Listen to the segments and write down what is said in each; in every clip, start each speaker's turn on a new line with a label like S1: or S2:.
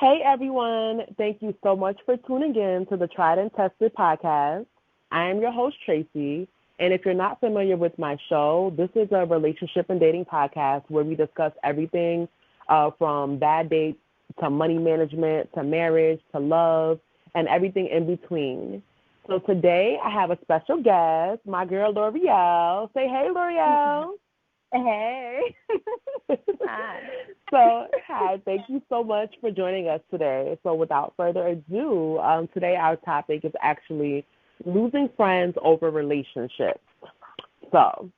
S1: Hey everyone, thank you so much for tuning in to the Tried and Tested podcast. I am your host, Tracey, and if you're not familiar with my show, this is a relationship and dating podcast where we discuss everything from bad dates to money management to marriage to love and everything in between. So today I have a special guest, my girl L'Oreal. Say hey, L'Oreal.
S2: Hey.
S1: Hi. So, hi, thank you so much for joining us today. So, without further ado, today our topic is actually losing friends over relationships. So,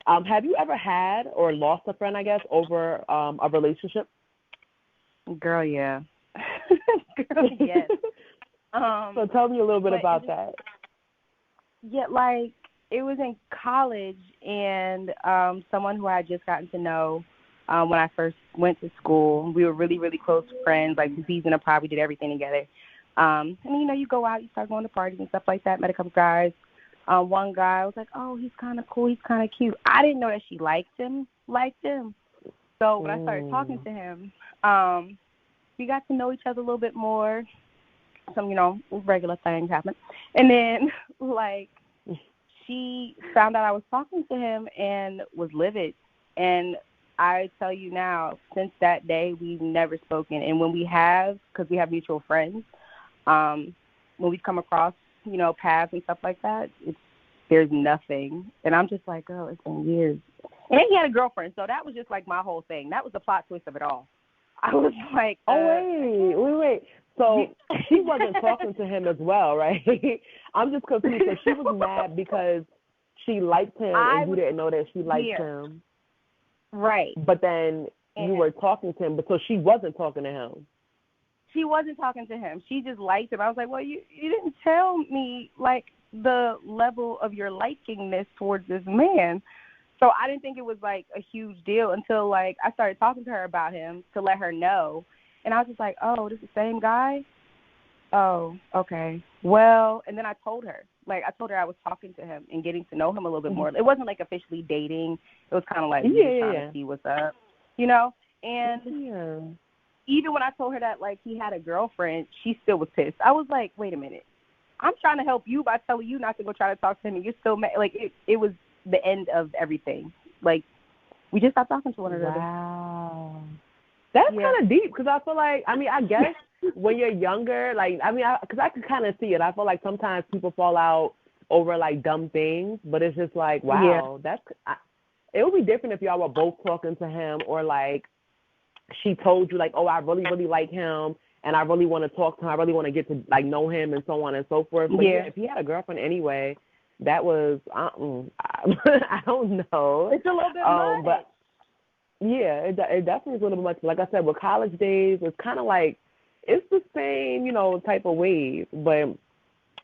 S1: have you ever had or lost a friend, I guess, over a relationship?
S2: Girl, yeah. Girl, yes.
S1: So, tell me a little bit about that.
S2: Yeah, like, it was in college, and someone who I had just gotten to know when I first went to school. We were really, really close friends. Like, the season of pod, we did everything together. And, you go out, you start going to parties and stuff like that, met a couple guys. One guy, I was like, oh, he's kind of cool, he's kind of cute. I didn't know that she liked him. So when I started talking to him, we got to know each other a little bit more. Some, regular things happened. And then, like, she found out I was talking to him and was livid. And I tell you now, since that day, we've never spoken. And when we have, because we have mutual friends, when we come across, paths and stuff like that, there's nothing. And I'm just like, oh, it's been years. And he had a girlfriend, so that was just like my whole thing. That was the plot twist of it all. I was like,
S1: wait. So she wasn't talking to him as well, right? I'm just confused. So she was mad because she liked him and you didn't know that she liked him.
S2: Right.
S1: But then you were talking to him, but so she wasn't talking to him.
S2: She wasn't talking to him. She just liked him. I was like, well, you didn't tell me, like, the level of your likingness towards this man. So I didn't think it was, like, a huge deal until, like, I started talking to her about him to let her know. And I was just like, oh, this is the same guy? Oh, okay. Well, and then I told her. Like, I told her I was talking to him and getting to know him a little bit more. It wasn't, like, officially dating. It was kind of like, trying to see what's up, And even when I told her that, like, he had a girlfriend, she still was pissed. I was like, wait a minute. I'm trying to help you by telling you not to go try to talk to him, and you're still mad. Like, it was the end of everything. Like, we just stopped talking to one another.
S1: Wow. That's kind of deep because I feel like, I guess when you're younger, like, because I could kind of see it. I feel like sometimes people fall out over, like, dumb things, but it's just like, wow, it would be different if y'all were both talking to him or, like, she told you, like, oh, I really, really like him and I really want to talk to him. I really want to get to, like, know him and so on and so forth. But, if he had a girlfriend anyway, that was, I don't know.
S2: It's a little bit much.
S1: But, yeah, it definitely is a little bit much. Like I said, with college days, it's kind of like, it's the same, type of ways. But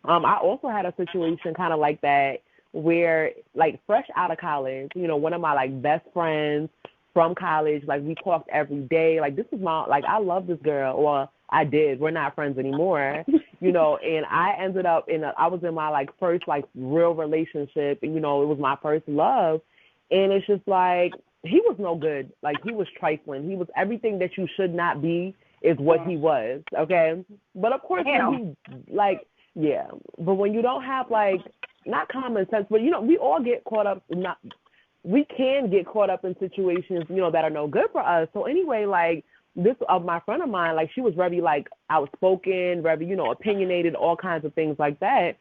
S1: I also had a situation kind of like that where, like, fresh out of college, one of my, like, best friends from college, like, we talked every day. Like, this is like, I love this girl. Or I did. We're not friends anymore, and I ended up I was in my, like, first, like, real relationship. And, it was my first love. And it's just like, he was no good. Like, he was trifling. He was everything that you should not be is what he was, okay? But, of course, when he, like, but when you don't have, like, not common sense, but, we all get caught up, we can get caught up in situations, that are no good for us. So, anyway, like, this of my friend of mine, like, she was very, like, outspoken, very, opinionated, all kinds of things like that.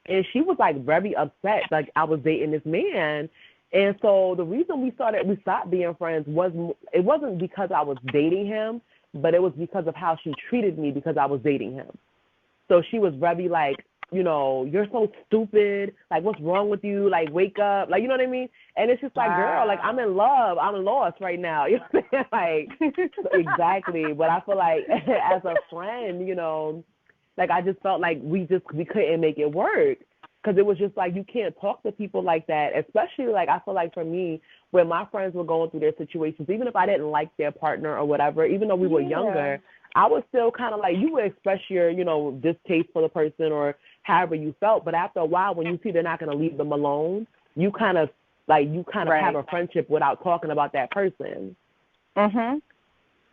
S1: And she was, like, very upset, like, I was dating this man. And so the reason we stopped being friends it wasn't because I was dating him, but it was because of how she treated me because I was dating him. So she was very like, you're so stupid. Like, what's wrong with you? Like, wake up. Like, you know what I mean? And it's just like, girl, like, I'm in love. I'm lost right now. You know what I'm saying? Like, exactly. But I feel like as a friend, like, I just felt like we couldn't make it work. Because it was just like, you can't talk to people like that, especially, like, I feel like for me, when my friends were going through their situations, even if I didn't like their partner or whatever, even though we were younger, I was still kind of like, you would express your, distaste for the person or however you felt. But after a while, when you see they're not going to leave them alone, you kind of have a friendship without talking about that person.
S2: Mhm.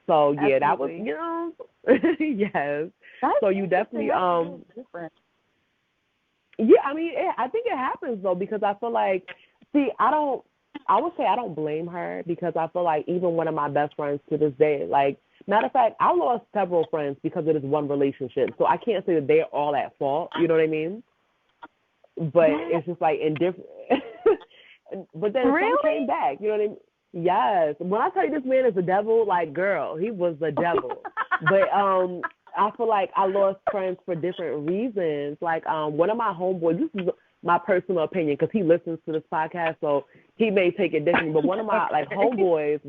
S1: So yeah, that was,
S2: Absolutely.
S1: yes.
S2: That's
S1: So you
S2: interesting.
S1: definitely
S2: That's really different.
S1: yeah, I mean, I think it happens though because I feel like, see, I would say I don't blame her because I feel like even one of my best friends to this day, like, matter of fact, I lost several friends because of this one relationship. So I can't say that they're all at fault. You know what I mean? But
S2: That
S1: it's just like in different. But then some came
S2: really?
S1: back. You know what I mean? Yes. When I tell you this man is the devil, like girl, he was the devil. But I feel like I lost friends for different reasons. Like one of my homeboys. This is my personal opinion because he listens to this podcast, so he may take it differently. But one of my like
S2: Okay.
S1: homeboys,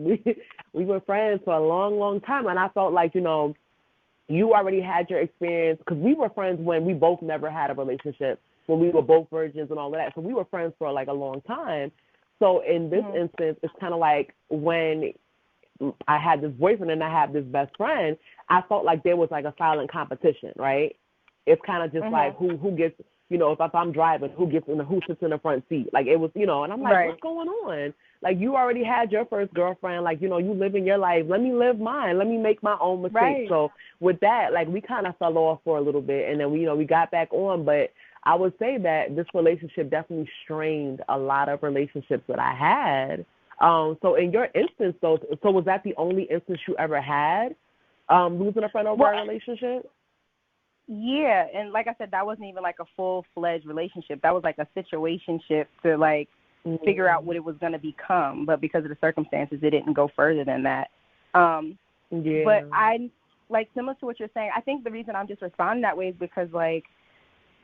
S1: we were friends for a long, long time, and I felt like you already had your experience because we were friends when we both never had a relationship, when we were both virgins and all of that. So we were friends for like a long time. So in this
S2: Mhm.
S1: instance, it's kind of like when I had this boyfriend and I had this best friend, I felt like there was like a silent competition, right? It's kind of just like
S2: Mhm.
S1: who gets, if I'm driving, who sits in the front seat, like it was, and I'm like, what's
S2: Right.
S1: going on? Like you already had your first girlfriend, like you living your life. Let me live mine. Let me make my own mistakes.
S2: Right.
S1: So with that, like we kind of fell off for a little bit, and then we got back on, but. I would say that this relationship definitely strained a lot of relationships that I had. So in your instance, though, so was that the only instance you ever had, losing a friend over
S2: Well,
S1: a relationship?
S2: yeah, and like I said, that wasn't even like a full-fledged relationship. That was like a situationship to like figure out
S1: Mm,
S2: what it was going to become, but because of the circumstances, it didn't go further than that. Um,
S1: yeah.
S2: but I like similar to what you're saying. I think the reason I'm just responding that way is because like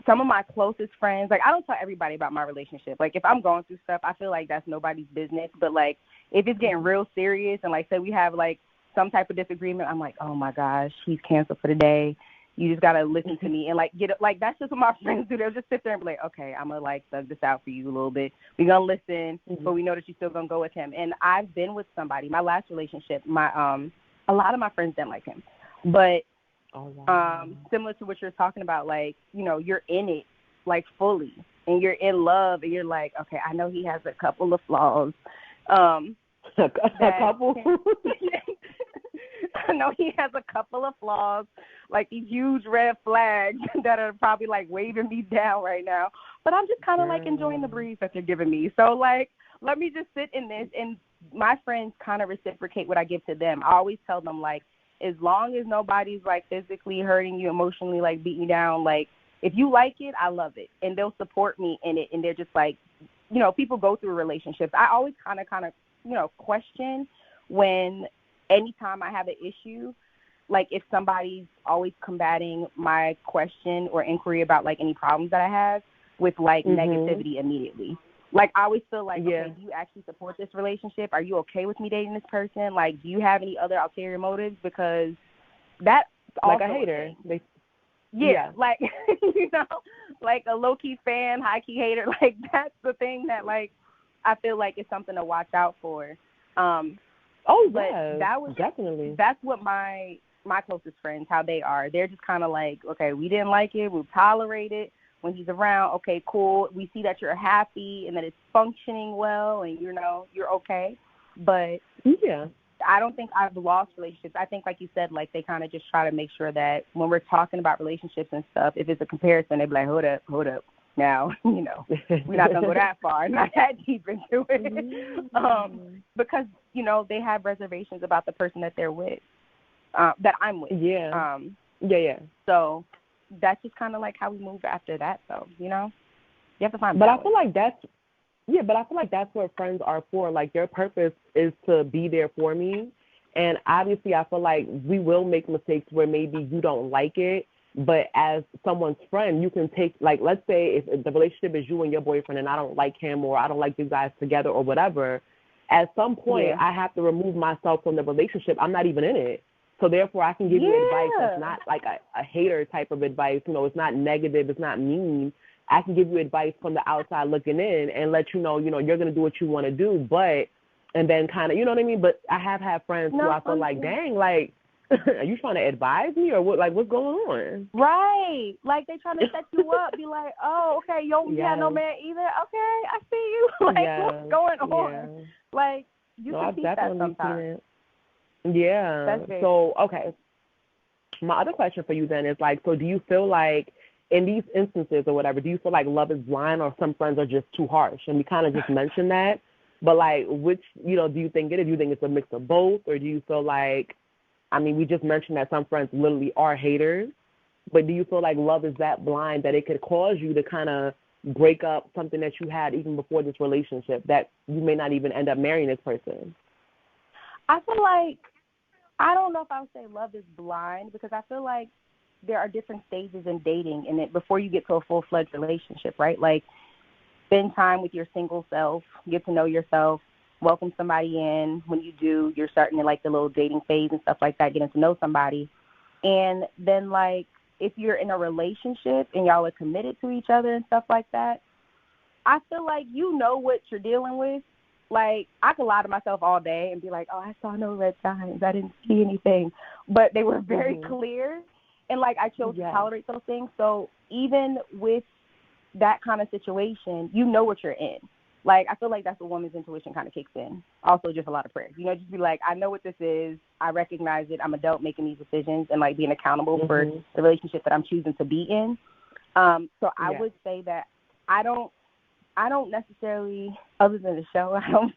S2: some of my closest friends, like I don't tell everybody about my relationship. Like if I'm going through stuff, I feel like that's nobody's business. But like if it's getting real serious and like say we have like some type of disagreement, I'm like, oh my gosh, he's canceled for the day. You just gotta listen to me and like get it. Like that's just what my friends do. They'll just sit there and be like, okay, I'm gonna like thug this out for you a little bit. We're gonna listen, but we know that you're still gonna go with him. And I've been with somebody. My last relationship, a lot of my friends didn't like him, but
S1: Oh wow.
S2: similar to what you're talking about, like, you're in it like fully and you're in love and you're like, okay, I know he has a couple of flaws.
S1: A
S2: That
S1: couple.
S2: I know he has a couple of flaws, like these huge red flags that are probably like waving me down right now. But I'm just kind of like enjoying the
S1: Girl.
S2: breeze that they're giving me. So like, let me just sit in this. And my friends kind of reciprocate what I give to them. I always tell them like, as long as nobody's like physically hurting you, emotionally like beating you down, like if you like it, I love it, and they'll support me in it. And they're just like, people go through relationships. I always kind of question when anytime I have an issue, like if somebody's always combating my question or inquiry about like any problems that I have with like
S1: Mhm.
S2: negativity immediately. Like I always feel like,
S1: Yeah.
S2: okay, do you actually support this relationship? Are you okay with me dating this person? Like, do you have any other ulterior motives? Because that's
S1: Like a
S2: also a
S1: hater.
S2: thing.
S1: They.
S2: Yeah,
S1: Yeah.
S2: like like a low key fan, high key hater. Like that's the thing that like I feel like is something to watch out for. Um,
S1: Oh
S2: but
S1: yes, definitely.
S2: that's what my closest friends, how they are. They're just kind of like, okay, we didn't like it, we tolerate it when he's around. Okay, cool. We see that you're happy and that it's functioning well, and you're okay. But
S1: Yeah.
S2: I don't think I've lost relationships. I think, like you said, like they kind of just try to make sure that when we're talking about relationships and stuff, if it's a comparison, they be like, hold up. Now, we're not gonna go that far, not that deep into it, because they have reservations about the person that they're with, that I'm with.
S1: Yeah. Yeah. Yeah.
S2: So that's just kind of like how we move after that. So you have to find
S1: But I feel
S2: balance.
S1: like that's Yeah, but I feel like that's what friends are for. Like their purpose is to be there for me. And obviously I feel like we will make mistakes where maybe you don't like it, but as someone's friend, you can take, like, let's say if the relationship is you and your boyfriend and I don't like him or I don't like you guys together or whatever, at some point
S2: Yeah.
S1: I have to remove myself from the relationship. I'm not even in it. So therefore I can give you advice that's
S2: Yeah.
S1: not like a hater type of advice. It's not negative, it's not mean. I can give you advice from the outside looking in and let you know, you're going to do what you want to do, and then kind of, you know what I mean? But I have had friends who
S2: No.
S1: I feel like, dang, like, are you trying to advise me or what? Like, what's going on?
S2: Right. Like they trying to set you up, be like, oh, okay, you don't got no
S1: Yes,
S2: man either. Okay, I see you. Like,
S1: yes,
S2: what's going
S1: yeah.
S2: on? Like, you
S1: No,
S2: can
S1: I've
S2: teach that
S1: definitely seen
S2: sometimes.
S1: it. Yeah.
S2: That's very
S1: So, okay. My other question for you then is like, so do you feel like in these instances or whatever, do you feel like love is blind or some friends are just too harsh? And we kind of just mentioned that, but like, which, do you think it is? Do you think it's a mix of both, or do you feel like, I mean, we just mentioned that some friends literally are haters, but do you feel like love is that blind that it could cause you to kind of break up something that you had even before this relationship, that you may not even end up marrying this person?
S2: I feel like, I don't know if I would say love is blind, because I feel like there are different stages in dating and it before you get to a full-fledged relationship, right? Like, spend time with your single self, get to know yourself, welcome somebody in. When you do, you're starting to like the little dating phase and stuff like that, getting to know somebody. And then, like, if you're in a relationship and y'all are committed to each other and stuff like that, I feel like you know what you're dealing with. Like, I could lie to myself all day and be like, oh, I saw no red signs. I didn't see anything. But they were very clear, and, like, I chose to tolerate those things. So even with that kind of situation, you know what you're in. Like, I feel like that's what woman's intuition kind of kicks in. Also, just a lot of prayer. Just be like, I know what this is. I recognize it. I'm adult making these decisions and, like, being accountable for the relationship that I'm choosing to be in. So I would say that I don't necessarily, other than the show, I don't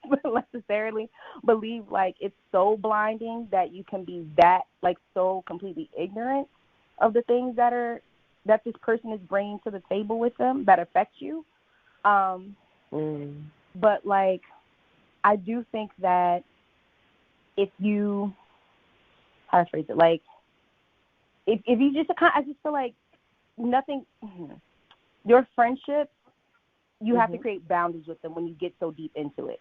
S2: necessarily believe, like, it's so blinding that you can be that, like, so completely ignorant of the things that this person is bringing to the table with them that affect you. But, like, I do think that if you, how to phrase it, like, if you just, I just feel like nothing, your friendship, you have to create boundaries with them when you get so deep into it.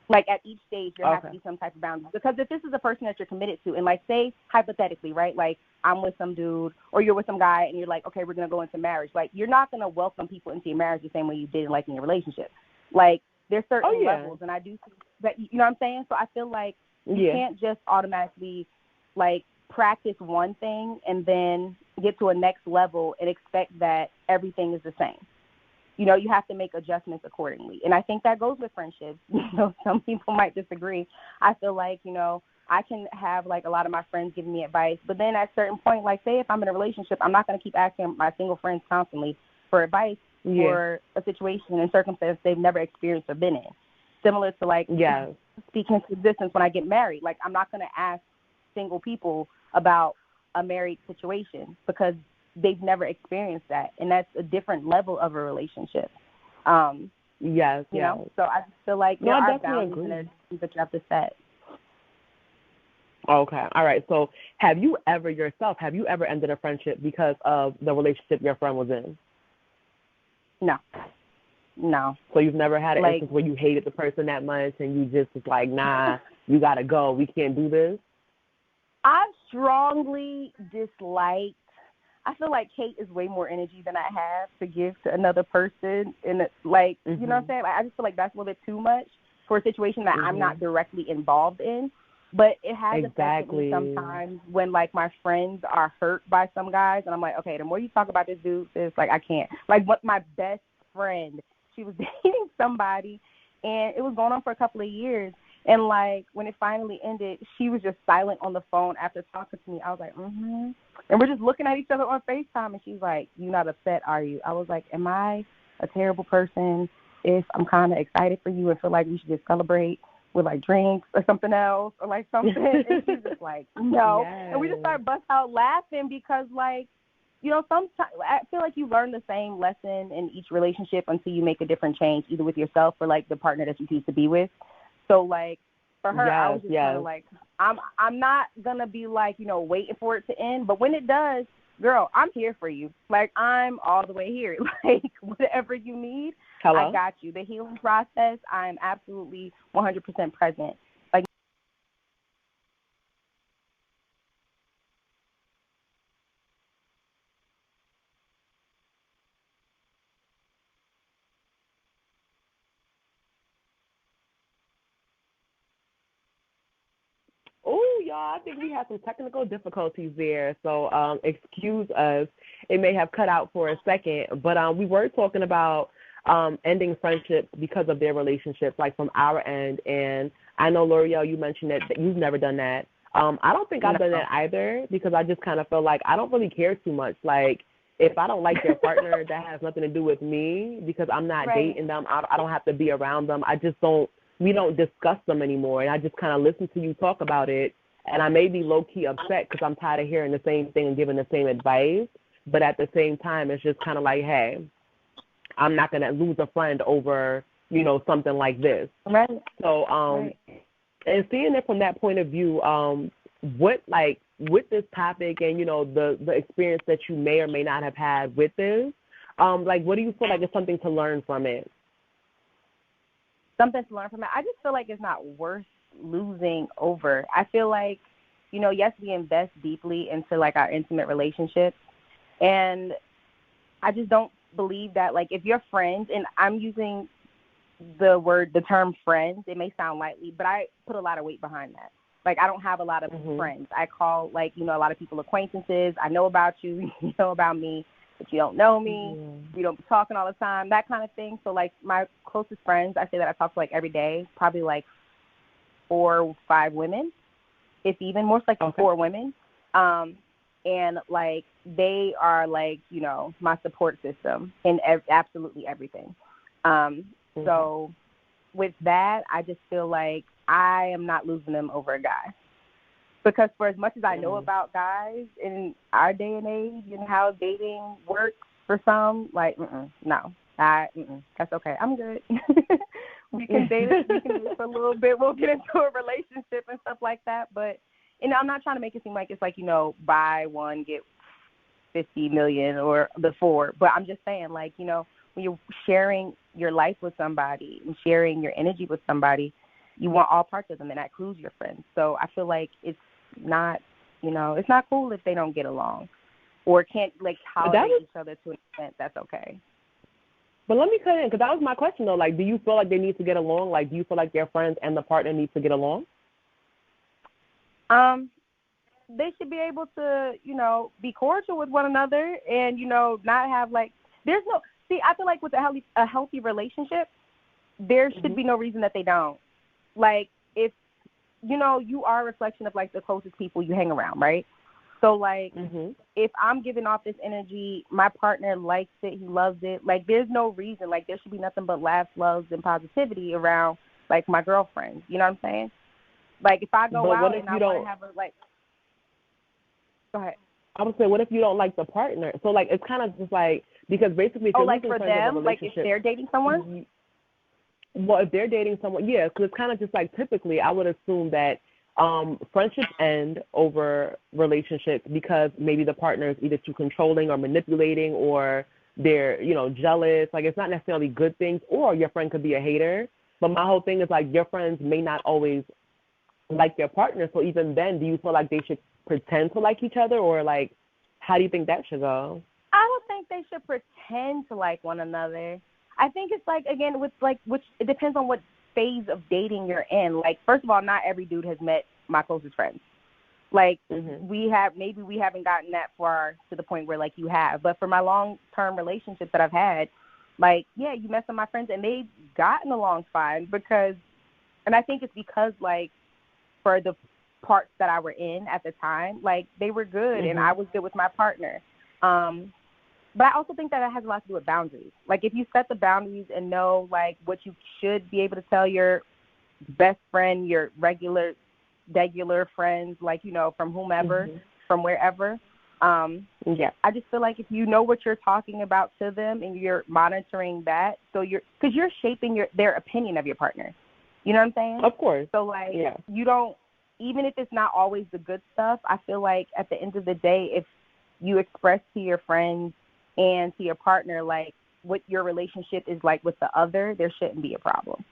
S2: Like, at each stage, there has to be some type of boundaries. Because if this is a person that you're committed to, and, like, say, hypothetically, right, like, I'm with some dude or you're with some guy and you're like, okay, we're going to go into marriage. Like, you're not going to welcome people into your marriage the same way you did, like, in your relationship. Like, there's certain levels, and I do think that, you know what I'm saying? So I feel like you can't just automatically, like, practice one thing and then get to a next level and expect that everything is the same. You have to make adjustments accordingly. And I think that goes with friendships. Some people might disagree. I feel like, I can have, like, a lot of my friends giving me advice, but then at a certain point, like, say if I'm in a relationship, I'm not going to keep asking my single friends constantly for advice for a situation and circumstance they've never experienced or been in. Similar to, like, speaking into existence when I get married. Like, I'm not going to ask single people about a married situation because they've never experienced that, and that's a different level of a relationship. So I just feel like there are boundaries and there's things that you have to set.
S1: Okay. All right. So have you ever ended a friendship because of the relationship your friend was in?
S2: No.
S1: So you've never had an instance where you hated the person that much and you just was like, nah, you got to go. We can't do this?
S2: I strongly disliked. I feel like hate is way more energy than I have to give to another person. And it's like, you know what I'm saying? Like, I just feel like that's a little bit too much for a situation that I'm not directly involved in. But it has affected me sometimes when, like, my friends are hurt by some guys. And I'm like, okay, the more you talk about this dude, it's like, I can't. Like, what my best friend, she was dating somebody, and it was going on for a couple of years. And, like, when it finally ended, she was just silent on the phone after talking to me. I was like, And we're just looking at each other on FaceTime, and she's like, you not upset, are you? I was like, am I a terrible person if I'm kind of excited for you and feel like we should just celebrate with, like, drinks or something else or, like, something? And she's just like, no. Yes. And we just started bust out laughing because, like, sometimes I feel like you learn the same lesson in each relationship until you make a different change, either with yourself or, like, the partner that you choose to be with. So, like, for her, I was just kind of like, I'm not going to be, like, waiting for it to end. But when it does, girl, I'm here for you. Like, I'm all the way here. Like, whatever you need, I got you. The healing process, I'm absolutely 100% present. Like,
S1: Oh, y'all, I think we had some technical difficulties there, so excuse us. It may have cut out for a second, but we were talking about ending friendships because of their relationships, like from our end, and I know, L'Oreal, you mentioned that you've never done that. I don't think I've done that either because I just kind of feel like I don't really care too much. Like, if I don't like your partner, that has nothing to do with me because I'm not dating them. I don't have to be around them. I just don't, we don't discuss them anymore. And I just kind of listen to you talk about it. And I may be low-key upset because I'm tired of hearing the same thing and giving the same advice. But at the same time, it's just kind of like, hey, I'm not going to lose a friend over, you know, something like this.
S2: Right.
S1: So, and seeing it from that point of view, what, like, with this topic and, you know, the experience that you may or may not have had with this, like, what do you feel like is something to learn from it?
S2: Something to learn from it. I just feel like it's not worth losing over. I feel like, you know, yes, we invest deeply into, like, our intimate relationships. And I just don't believe that, like, if you're friends, and I'm using the term friends, it may sound lightly, but I put a lot of weight behind that. Like, I don't have a lot of friends. I call, like, you know, a lot of people acquaintances. I know about you, you know about me, but you don't know me. We don't be talking all the time, that kind of thing. So, like, my closest friends, I say that I talk to, like, every day, probably, like, 4 or 5 women, if even more, like 4 women. And, like, they are, like, you know, my support system in absolutely everything. So with that, I just feel like I am not losing them over a guy. Because for as much as I know about guys in our day and age and how dating works for some, like, no. That's okay. I'm good. we can date for a little bit. We'll get into a relationship and stuff like that. But, you know, I'm not trying to make it seem like it's like, you know, buy one, get 50 million or the 4. But I'm just saying, like, you know, when you're sharing your life with somebody and sharing your energy with somebody, you want all parts of them, and that includes your friends. So I feel like it's not, you know, it's not cool if they don't get along or can't, like, tolerate each other to an extent. That's okay.
S1: But let me cut in, because that was my question, though. Like, do you feel like they need to get along? Like, do you feel like your friends and the partner need to get along?
S2: They should be able to, you know, be cordial with one another and, you know, not have, like, there's no, see, I feel like with a healthy relationship, there should be no reason that they don't. Like, if, you know, you are a reflection of, like, the closest people you hang around, right? So, like, if I'm giving off this energy, my partner likes it, he loves it. Like, there's no reason. Like, there should be nothing but laughs, loves, and positivity around, like, my girlfriends. You know what I'm saying? Like, if I go out and I want to have a, like, go ahead.
S1: I would say, what if you don't like the partner? So, like, it's kind of just like, because basically if you're
S2: like for them, like if they're dating someone?
S1: Well, if they're dating someone, yeah, because it's kind of just like typically I would assume that friendships end over relationships because maybe the partner is either too controlling or manipulating or they're, you know, jealous. Like, it's not necessarily good things, or your friend could be a hater. But my whole thing is, like, your friends may not always like their partner. So even then, do you feel like they should pretend to like each other, or, like, how do you think that should go?
S2: I don't think they should pretend to like one another. I think it's like, again, with like, which it depends on what phase of dating you're in. Like, first of all, not every dude has met my closest friends. Like, we haven't gotten that far to the point where, like, you have. But for my long-term relationships that I've had, like, yeah, you met some of my friends and they've gotten along fine because, and I think it's because, like, for the parts that I were in at the time, like, they were good and I was good with my partner. But I also think that it has a lot to do with boundaries. Like, if you set the boundaries and know, like, what you should be able to tell your best friend, your regular friends, like, you know, from whomever, from wherever. I just feel like if you know what you're talking about to them and you're monitoring that, so because you're shaping their opinion of your partner. You know what I'm saying?
S1: Of course.
S2: So, like, you don't, even if it's not always the good stuff, I feel like at the end of the day, if you express to your friends and to your partner, like, what your relationship is like with the other, there shouldn't be a problem.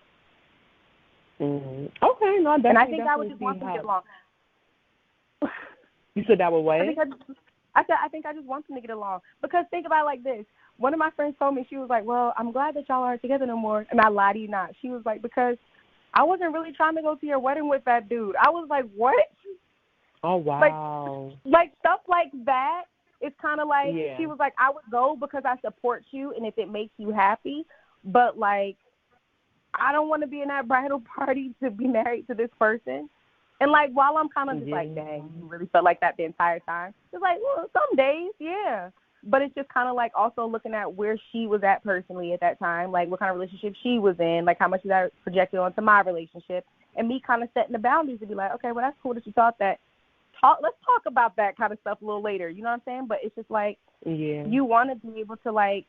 S1: Okay, no,
S2: and I think I would just want them to get along.
S1: You said that would what?
S2: I think I just want them to get along. Because think about it like this. One of my friends told me, she was like, well, I'm glad that y'all aren't together no more. And I lie to you not. She was like, because I wasn't really trying to go to your wedding with that dude. I was like, what?
S1: Oh, wow.
S2: Like stuff like that. It's kind of like, she was like, I would go because I support you and if it makes you happy. But, like, I don't want to be in that bridal party to be married to this person. And, like, while I'm kind of just like, dang, you really felt like that the entire time. It's like, well, some days, yeah. But it's just kind of like also looking at where she was at personally at that time, like what kind of relationship she was in, like how much is that projected onto my relationship, and me kind of setting the boundaries to be like, okay, well, that's cool that you thought that. Let's talk about that kind of stuff a little later. You know what I'm saying? But it's just like you want to be able to, like,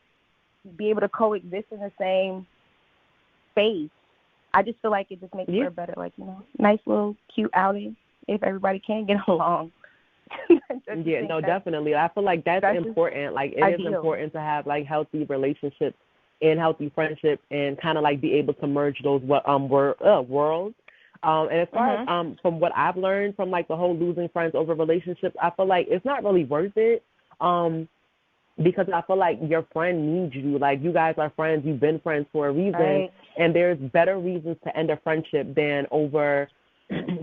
S2: be able to coexist in the same space. I just feel like it just makes for a better, like, you know, nice little cute outing if everybody can get along.
S1: No, definitely. I feel like that's important. Like, it is important to have, like, healthy relationships and healthy friendships and kind of, like, be able to merge those worlds. And as far as from what I've learned from, like, the whole losing friends over relationships, I feel like it's not really worth it because I feel like your friend needs you. Like, you guys are friends. You've been friends for a reason.
S2: Right.
S1: And there's better reasons to end a friendship than over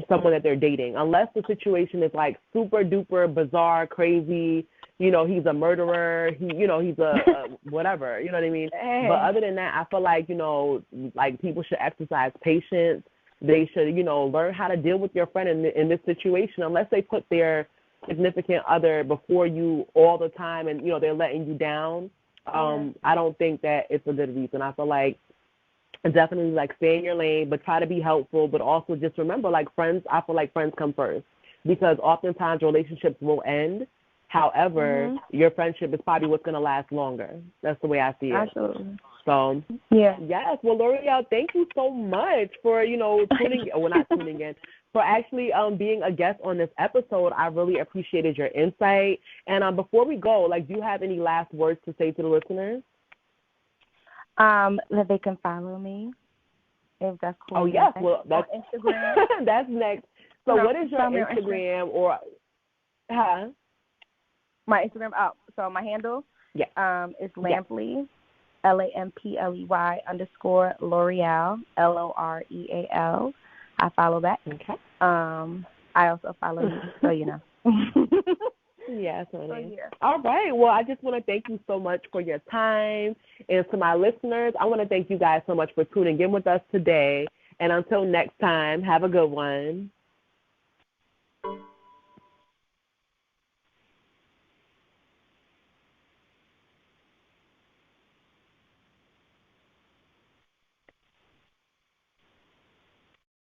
S1: someone that they're dating, unless the situation is like super duper bizarre, crazy, you know, he's a murderer, he's a whatever, you know what I mean?
S2: Hey.
S1: But other than that, I feel like, you know, like people should exercise patience. They should, you know, learn how to deal with your friend in this situation, unless they put their significant other before you all the time and, you know, they're letting you down. I don't think that it's a good reason. I feel like definitely, like, stay in your lane, but try to be helpful, but also just remember, like, friends, I feel like friends come first because oftentimes relationships will end. However, your friendship is probably what's going to last longer. That's the way I see it.
S2: Absolutely.
S1: So, yes. Well, L'Oreal, thank you so much for, you know, not tuning in, for actually being a guest on this episode. I really appreciated your insight. And before we go, like, do you have any last words to say to the listeners?
S2: That they can follow me, if that's cool.
S1: Oh, yes. Well, that's
S2: on Instagram.
S1: That's next. So what is your Instagram or
S2: My Instagram, so my handle is Lampley, LAMPLEY _L'Oreal, LOREAL. I follow that.
S1: Okay.
S2: I also follow you, so you know.
S1: Yes, honey. All right. Well, I just want to thank you so much for your time. And to my listeners, I want to thank you guys so much for tuning in with us today. And until next time, have a good one.